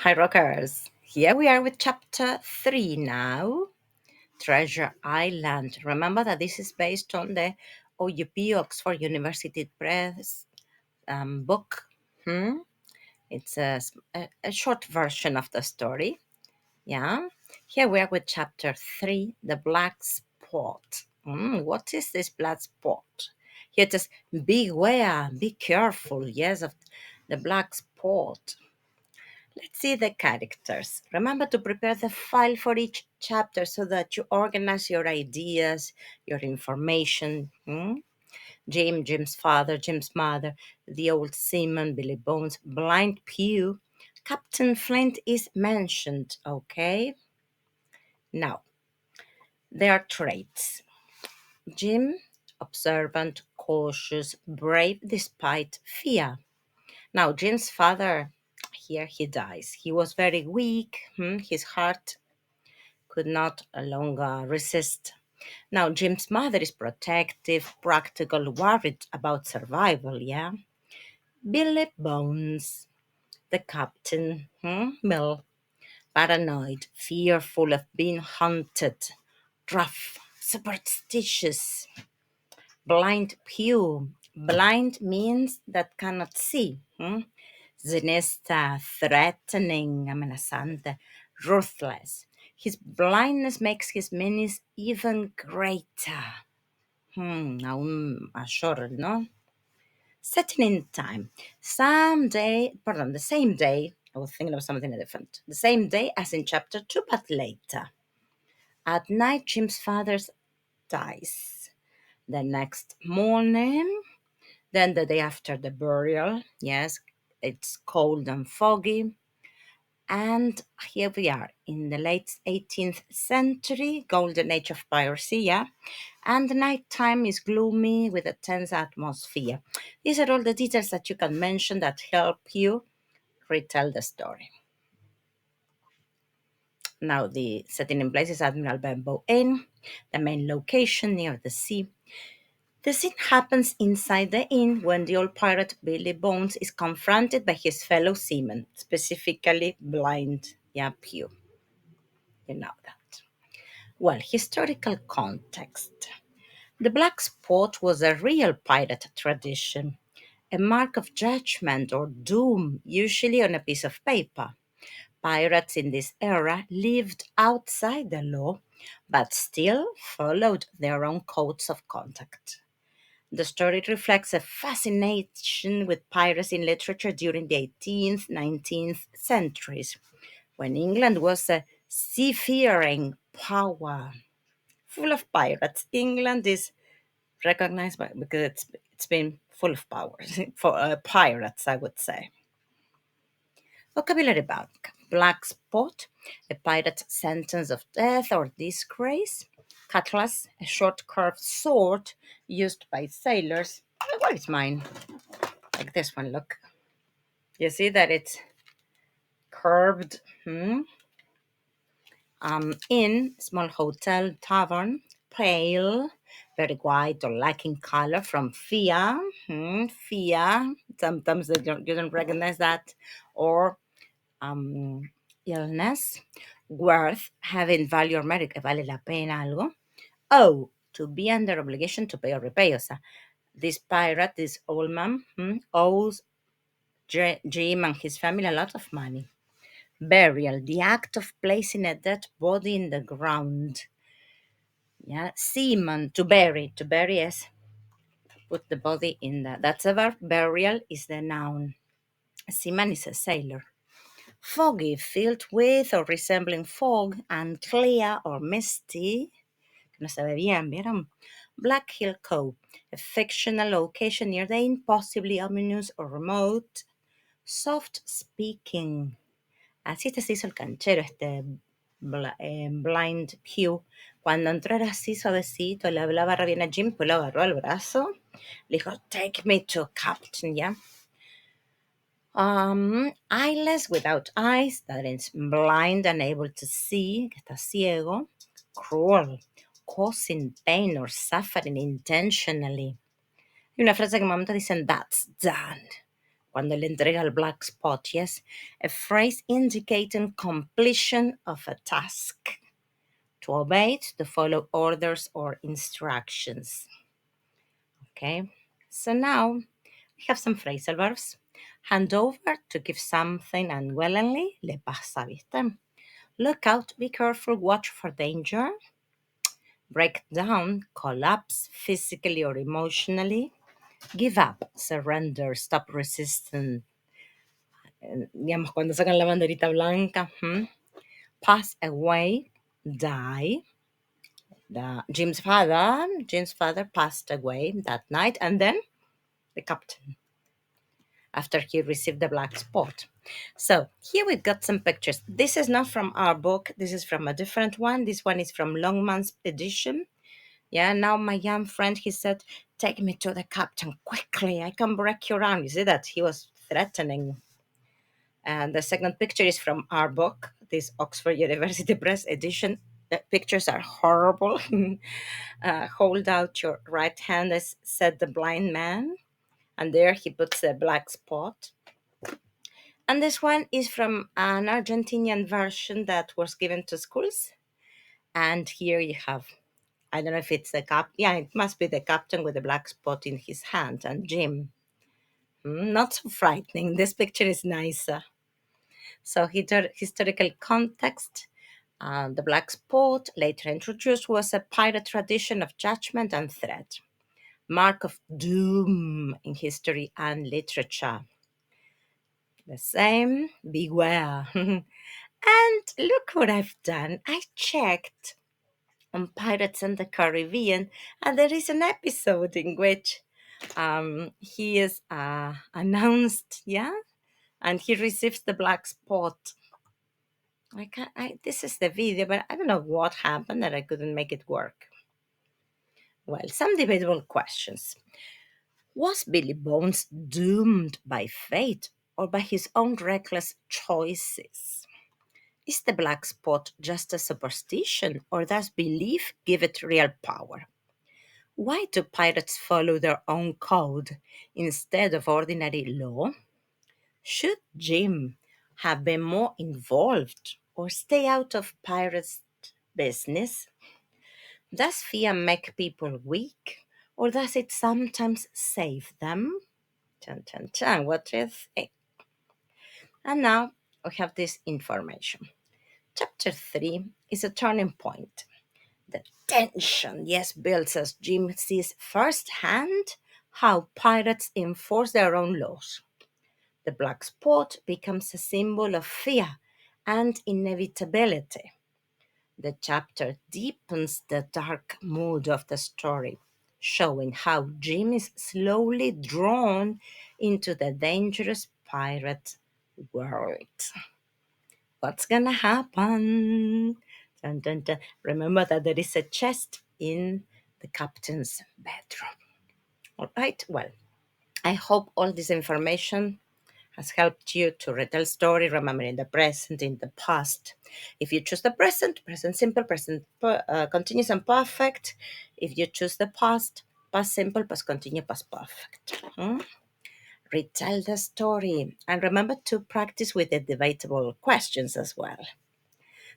Hi, Rockers. Here we are with chapter 3 now, Treasure Island. Remember that this is based on the OUP, Oxford University Press book. It's a short version of the story. Yeah. Here we are with chapter 3, The Black Spot. What is this black spot? Here it is, beware, be careful, yes, of the black spot. Let's see the characters. Remember to prepare the file for each chapter so that you organize your ideas, your information. Jim's father, Jim's mother, the old seaman, Billy Bones, Blind Pew. Captain Flint is mentioned, okay? Now, their traits. Jim, observant, cautious, brave despite fear. Now, Jim's father, here he dies. He was very weak. His heart could not longer resist. Now, Jim's mother is protective, practical, worried about survival, yeah? Billy Bones, the captain, Bill, paranoid, fearful of being hunted, rough, superstitious, blind Pew. Blind means that cannot see. Sinister, threatening, amenazante, ruthless. His blindness makes his menace even greater. Aún mayor, ¿no? Setting in time. The same day, I was thinking of something different. The same day as in chapter 2, but later. At night, Jim's father dies. The next morning, then the day after the burial, yes, it's cold and foggy. And here we are in the late 18th century, golden age of piracy, yeah? And the nighttime is gloomy with a tense atmosphere. These are all the details that you can mention that help you retell the story. Now, the setting in place is Admiral Benbow Inn, the main location near the sea. The scene happens inside the inn when the old pirate Billy Bones is confronted by his fellow seamen, specifically blind Pew. You know that. Well, historical context. The black spot was a real pirate tradition, a mark of judgment or doom, usually on a piece of paper. Pirates in this era lived outside the law, but still followed their own codes of conduct. The story reflects a fascination with piracy in literature during the 18th, 19th centuries, when England was a seafaring power full of pirates. England is recognized because it's been full of powers for pirates, I would say. Vocabulary bank. Black spot, a pirate sentence of death or disgrace. Cutlass, a short curved sword used by sailors. Where is mine? Like this one, look. You see that it's curved. Inn, small hotel, tavern. Pale, very white or lacking color from fear. Fear. Sometimes you don't recognize that. Or illness. Worth, having value or merit, que vale la pena algo. Oh, to be under obligation to pay or repay. O sea, this pirate, this old man, owes Jim and his family a lot of money. Burial, the act of placing a dead body in the ground. Yeah, seaman, to bury. To bury is put the body in the. That's a verb. Burial is the noun. Seaman is a sailor. Foggy, filled with or resembling fog, and clear or misty. No se ve bien, ¿vieron? Black Hill Cove, a fictional location near the impossibly ominous or remote. Soft speaking. Así se hizo el canchero, Blind Pew. Cuando entró era así suavecito, le hablaba re bien a Jim, pues lo agarró al brazo. Le dijo, take me to captain, ¿ya? Eyeless, without eyes, that is blind, unable to see, que está ciego. Cruel, causing pain or suffering intentionally. Y una frase que mamá dicen, that's done. Cuando le entrega el black spot, yes? A phrase indicating completion of a task. To obey, to follow orders or instructions. Okay, so now we have some phrasal verbs. Hand over, to give something unwillingly, le pasa, ¿viste? Look out, be careful, watch for danger. Break down, collapse physically or emotionally. Give up, surrender, stop resisting. Digamos, cuando sacan la banderita blanca. Pass away, die. Jim's father passed away that night, and then the captain, after he received the black spot. So here we've got some pictures. This is not from our book. This is from a different one. This one is from Longman's edition. Yeah, now my young friend, he said, take me to the captain quickly. I can break your arm. You see that? He was threatening. And the second picture is from our book, this Oxford University Press edition. The pictures are horrible. Hold out your right hand, as said the blind man. And there he puts a black spot. And this one is from an Argentinian version that was given to schools. And here you have, I don't know if it's the yeah, it must be the captain with the black spot in his hand, and Jim. Not so frightening. This picture is nicer. So historical context. The black spot, later introduced, was a pirate tradition of judgment and threat, mark of doom in history and literature. The same, beware. And look what I've done. I checked on Pirates in the Caribbean, and there is an episode in which he is announced, yeah, and he receives the black spot. This is the video, but I don't know what happened that I couldn't make it work. Well, some debatable questions. Was Billy Bones doomed by fate or by his own reckless choices? Is the black spot just a superstition, or does belief give it real power? Why do pirates follow their own code instead of ordinary law? Should Jim have been more involved or stay out of pirates' business? Does fear make people weak, or does it sometimes save them? Chan, chan, chan. What do you think? And now we have this information. Chapter 3 is a turning point. The tension, yes, builds as Jim sees firsthand how pirates enforce their own laws. The black spot becomes a symbol of fear and inevitability. The chapter deepens the dark mood of the story, showing how Jim is slowly drawn into the dangerous pirate world. What's gonna happen? Dun, dun, dun. Remember that there is a chest in the captain's bedroom. All right, well, I hope all this information has helped you to retell story, remembering the present in the past. If you choose the present, present simple, continuous and perfect. If you choose the past simple, past continuous, past perfect. Retell the story, and remember to practice with the debatable questions as well.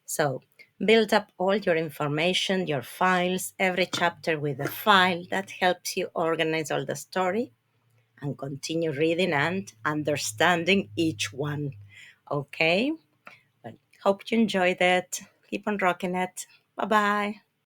So build up all your information, your files, every chapter with a file that helps you organize all the story and continue reading and understanding each one. Okay? Well, hope you enjoyed it. Keep on rocking it. Bye bye.